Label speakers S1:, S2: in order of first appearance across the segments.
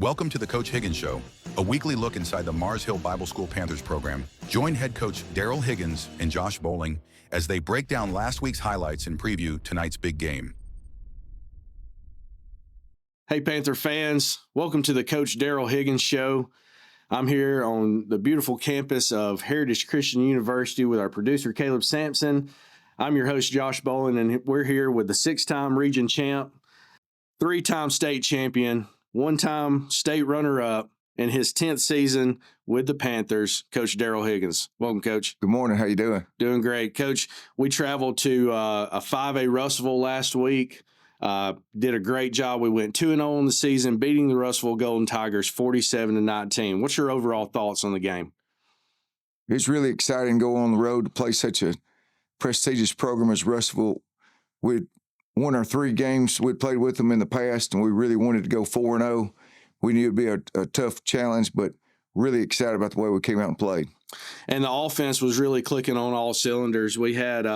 S1: Welcome to the Coach Higgins Show, a weekly look inside the Mars Hill Bible School Panthers program. Join head coach Darrell Higgins and Josh Bowling as they break down last week's highlights and preview tonight's big game.
S2: Hey, Panther fans, welcome to the Coach Darrell Higgins Show. I'm here on the beautiful campus of Heritage Christian University with our producer, Caleb Sampson. I'm your host, Josh Bowling, and we're here with the six-time region champ, three-time state champion, one-time state runner-up in his 10th season with the Panthers, Coach Darrell Higgins. Welcome, Coach.
S3: Good morning. How you doing?
S2: Doing great. Coach, we traveled to a 5A Russellville last week. Did a great job. We went 2-0 in the season, beating the Russellville Golden Tigers 47-19. What's your overall thoughts on the game?
S3: It's really exciting to go on the road to play such a prestigious program as Russellville. We'd won our 3 games. We'd played with them in the past, and we really wanted to go 4-0. We knew it'd be a tough challenge, but really excited about the way we came out and played.
S2: And the offense was really clicking on all cylinders. We had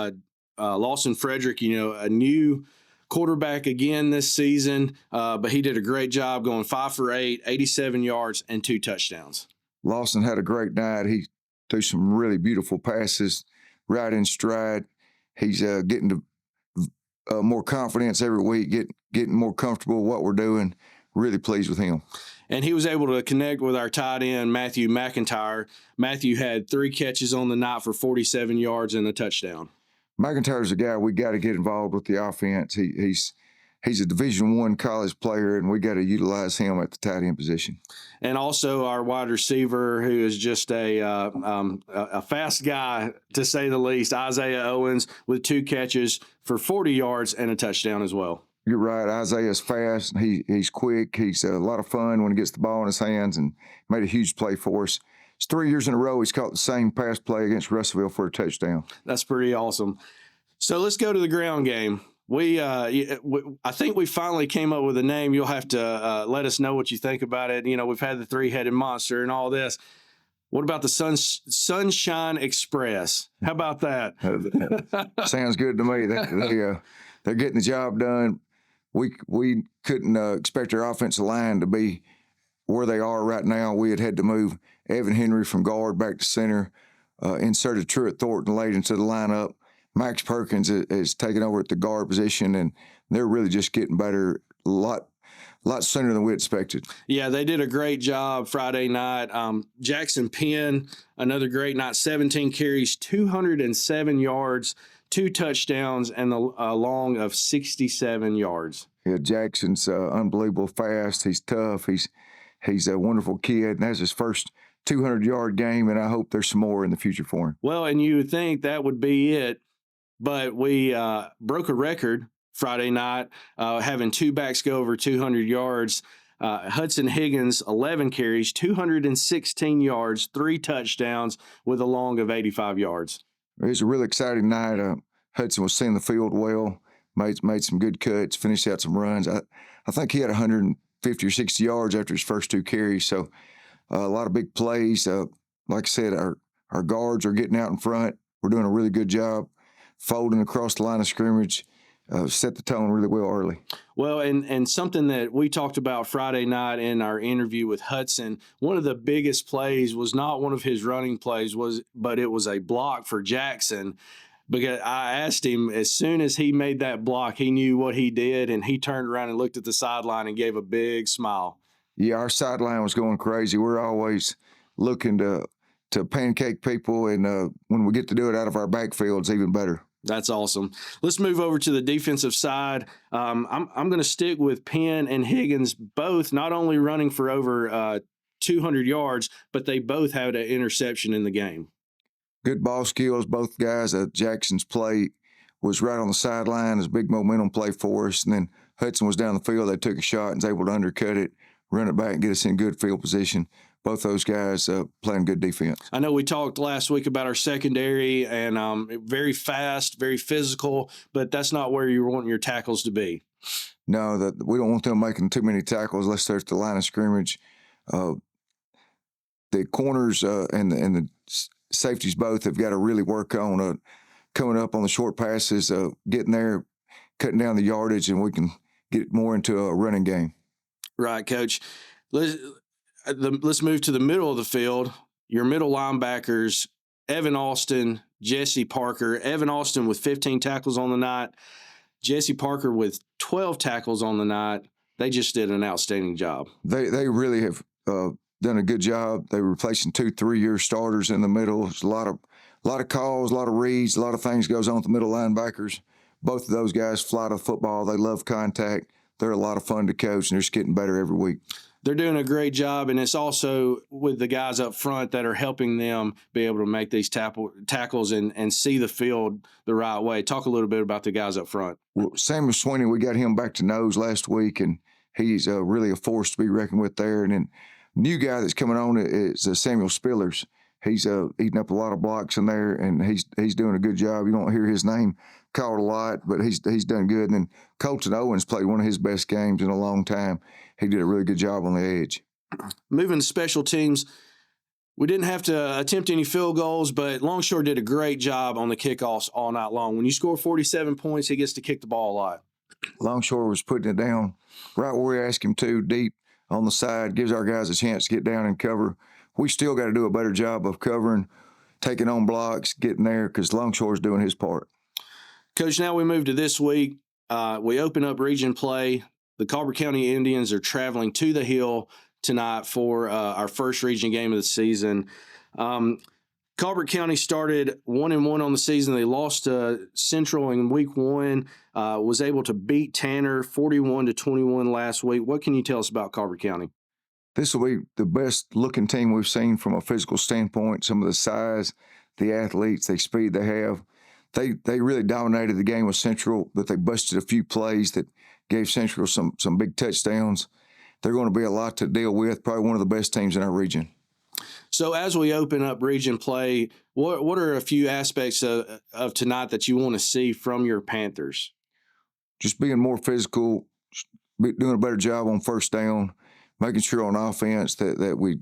S2: Lawson Frederick, a new quarterback again this season, but he did a great job going 5 for 8, 87 yards, and 2 touchdowns.
S3: Lawson had a great night. He threw some really beautiful passes right in stride. He's getting to more confidence every week, getting more comfortable with what we're doing. Really pleased with him.
S2: And he was able to connect with our tight end, Matthew McIntyre. Matthew had 3 catches on the night for 47 yards and a touchdown.
S3: McIntyre's a guy we got to get involved with the offense. He's a Division I college player, and we got to utilize him at the tight end position.
S2: And also our wide receiver, who is just a fast guy, to say the least, Isaiah Owens, with 2 catches for 40 yards and a touchdown as well.
S3: You're right. Isaiah's fast. He's quick. He's a lot of fun when he gets the ball in his hands, and made a huge play for us. It's 3 years in a row he's caught the same pass play against Russellville for a touchdown.
S2: That's pretty awesome. So let's go to the ground game. I think we finally came up with a name. You'll have to let us know what you think about it. We've had the 3-headed monster and all this. What about the Sunshine Express? How about that?
S3: Sounds good to me. They're getting the job done. We couldn't expect our offensive line to be where they are right now. We had to move Evan Henry from guard back to center, inserted Truett Thornton late into the lineup. Max Perkins is taking over at the guard position, and they're really just getting better a lot sooner than we expected. Yeah,
S2: they did a great job Friday night. Jackson Penn, another great night, 17 carries, 207 yards, 2 touchdowns, and a long of 67 yards.
S3: Yeah, Jackson's unbelievable fast. He's tough. He's a wonderful kid, and that's his first 200-yard game, and I hope there's some more in the future for him.
S2: Well, and you would think that would be it, but we broke a record Friday night, having 2 backs go over 200 yards. Hudson Higgins, 11 carries, 216 yards, 3 touchdowns with a long of 85 yards.
S3: It was a really exciting night. Hudson was seeing the field well, made some good cuts, finished out some runs. I think he had 150 or 60 yards after his first 2 carries, so a lot of big plays. Like I said, our guards are getting out in front. We're doing a really good job folding across the line of scrimmage. Set the tone really well early.
S2: Well, and something that we talked about Friday night in our interview with Hudson, one of the biggest plays was not one of his running plays, but it was a block for Jackson. Because I asked him, as soon as he made that block, he knew what he did, and he turned around and looked at the sideline and gave a big smile.
S3: Yeah, our sideline was going crazy. We're always looking to pancake people, and when we get to do it out of our backfield, it's even better.
S2: That's awesome. Let's move over to the defensive side. I'm going to stick with Penn and Higgins, both not only running for over 200 yards, but they both had an interception in the game.
S3: Good ball skills, both guys. Jackson's play was right on the sideline. It was a big momentum play for us. And then Hudson was down the field. They took a shot and was able to undercut it, run it back, and get us in good field position. Both those guys playing good defense.
S2: I know we talked last week about our secondary and very fast, very physical, but that's not where you want your tackles to be.
S3: No, we don't want them making too many tackles unless they're at the line of scrimmage. The corners and the safeties both have got to really work on coming up on the short passes, getting there, cutting down the yardage, and we can get more into a running game.
S2: Right, Coach. let's move to the middle of the field. Your middle linebackers, Evan Austin, Jesse Parker. Evan Austin with 15 tackles on the night. Jesse Parker with 12 tackles on the night. They just did an outstanding job.
S3: They really have done a good job. They were replacing 2 3-year starters in the middle. There's a lot of calls, a lot of reads, a lot of things goes on with the middle linebackers. Both of those guys fly to football. They love contact. They're a lot of fun to coach, and they're just getting better every week.
S2: They're doing a great job, and it's also with the guys up front that are helping them be able to make these tackles and see the field the right way. Talk a little bit about the guys up front.
S3: Well, Samuel Sweeney, we got him back to nose last week, and he's really a force to be reckoned with there. And then new guy that's coming on is Samuel Spillers. He's eating up a lot of blocks in there, and he's doing a good job. You don't hear his name called a lot, but he's done good. And then Colton Owens played one of his best games in a long time. He did a really good job on the edge.
S2: Moving to special teams, we didn't have to attempt any field goals, but Longshore did a great job on the kickoffs all night long. When you score 47 points, he gets to kick the ball a lot.
S3: Longshore was putting it down right where we asked him to, deep on the side, gives our guys a chance to get down and cover. We still got to do a better job of covering, taking on blocks, getting there, because Longshore's doing his part.
S2: Coach, now we move to this week. We open up region play. The Colbert County Indians are traveling to the Hill tonight for our first region game of the season. Colbert County started 1-1 on the season. They lost to Central in week 1, was able to beat Tanner 41-21 last week. What can you tell us about Colbert County?
S3: This will be the best looking team we've seen from a physical standpoint. Some of the size, the athletes, the speed they have. They really dominated the game with Central, but they busted a few plays that gave Central some big touchdowns. They're going to be a lot to deal with, probably one of the best teams in our region.
S2: So as we open up region play, what are a few aspects of tonight that you want to see from your Panthers?
S3: Just being more physical, doing a better job on first down, making sure on offense that we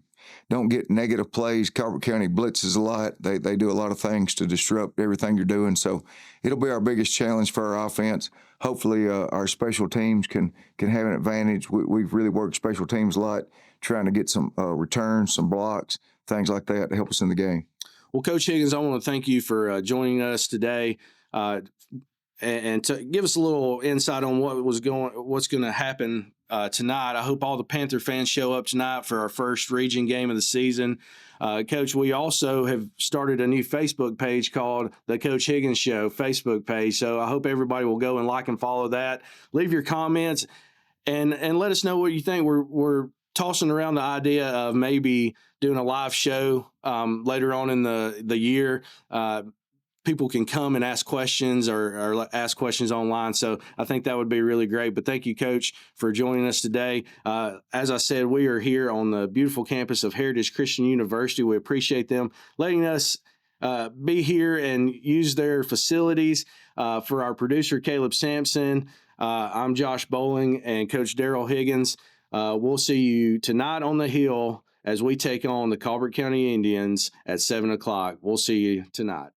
S3: don't get negative plays. Colbert County blitzes a lot. They do a lot of things to disrupt everything you're doing. So it'll be our biggest challenge for our offense. Hopefully our special teams can have an advantage. We've really worked special teams a lot, trying to get some returns, some blocks, things like that to help us in the game.
S2: Well, Coach Higgins, I want to thank you for joining us today and to give us a little insight on what's going to happen tonight. I hope all the Panther fans show up tonight for our first region game of the season. Coach, we also have started a new Facebook page called the Coach Higgins Show Facebook page. So I hope everybody will go and like and follow that. Leave your comments and let us know what you think. We're tossing around the idea of maybe doing a live show later on in the year. People can come and ask questions or ask questions online. So I think that would be really great. But thank you, Coach, for joining us today. As I said, we are here on the beautiful campus of Heritage Christian University. We appreciate them letting us be here and use their facilities. For our producer, Caleb Sampson, I'm Josh Bowling and Coach Darrell Higgins. We'll see you tonight on the Hill as we take on the Colbert County Indians at 7 o'clock. We'll see you tonight.